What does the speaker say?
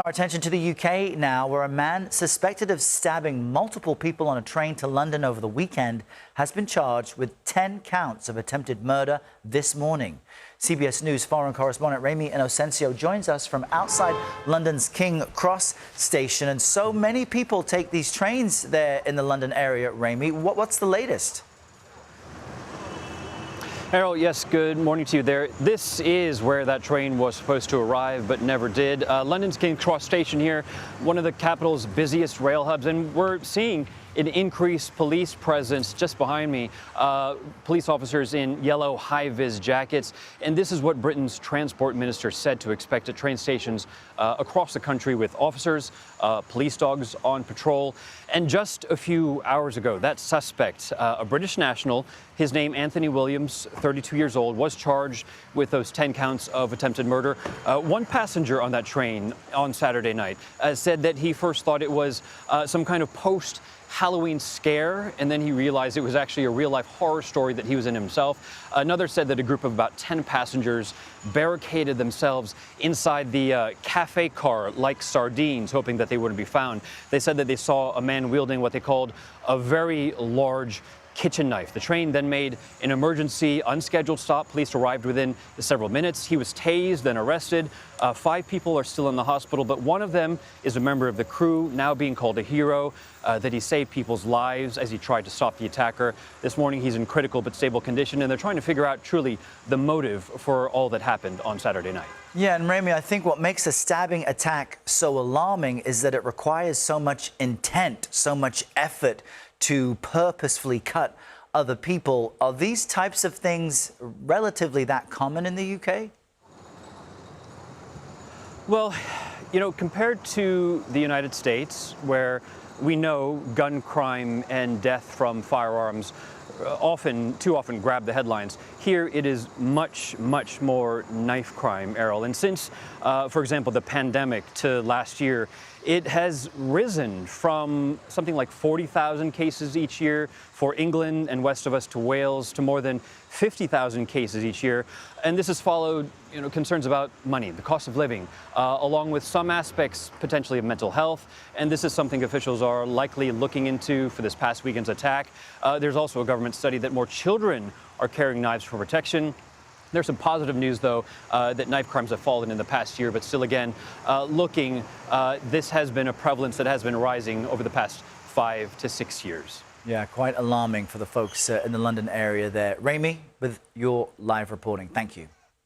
Our attention to the UK now, where a man suspected of stabbing multiple people on a train to London over the weekend has been charged with 10 counts of attempted murder this morning. CBS News foreign correspondent Ramy Inocencio joins us from outside London's King Cross station. And so many people take these trains there in the London area, Ramy. What's the latest? Errol, yes, good morning to you there. This is where that train was supposed to arrive, but never did. London's King Cross station here, one of the capital's busiest rail hubs, and we're seeing an increased police presence just behind me. Police officers in yellow high-vis jackets. And this is what Britain's transport minister said to expect at train stations across the country, with officers, police dogs on patrol. And just a few hours ago, that suspect, a British national, his name Anthony Williams, 32 years old, was charged with those 10 counts of attempted murder. One passenger on that train on Saturday night said that he first thought it was some kind of post-Halloween scare, and then he realized it was actually a real-life horror story that he was in himself. Another said that a group of about 10 passengers barricaded themselves inside the cafe car like sardines, hoping that they wouldn't be found. They said that they saw a man wielding what they called a very large kitchen knife. The train then made an emergency unscheduled stop. Police arrived within several minutes. He was tased, then arrested. 5 people are still in the hospital, but one of them is a member of the crew, now being called a hero, that he saved people's lives as he tried to stop the attacker. This morning he's in critical but stable condition, and they're trying to figure out truly the motive for all that happened on Saturday night. Yeah, and Ramy, I think what makes a stabbing attack so alarming is that it requires so much intent, so much effort to purposefully cut other people. Are these types of things relatively that common in the UK? Well, you know, compared to the United States, where we know gun crime and death from firearms too often grab the headlines, here it is much more knife crime, Errol. And since, for example, the pandemic to last year, it has risen from something like 40,000 cases each year for England and west of us to Wales to more than 50,000 cases each year. And this has followed, concerns about money, the cost of living, along with some aspects potentially of mental health. And this is something officials are likely looking into for this past weekend's attack. There's also a government study that more children are carrying knives for protection. There's some positive news, though, that knife crimes have fallen in the past year. But still, again, this has been a prevalence that has been rising over the past 5 to 6 years. Yeah, quite alarming for the folks in the London area there. Ramy, with your live reporting. Thank you.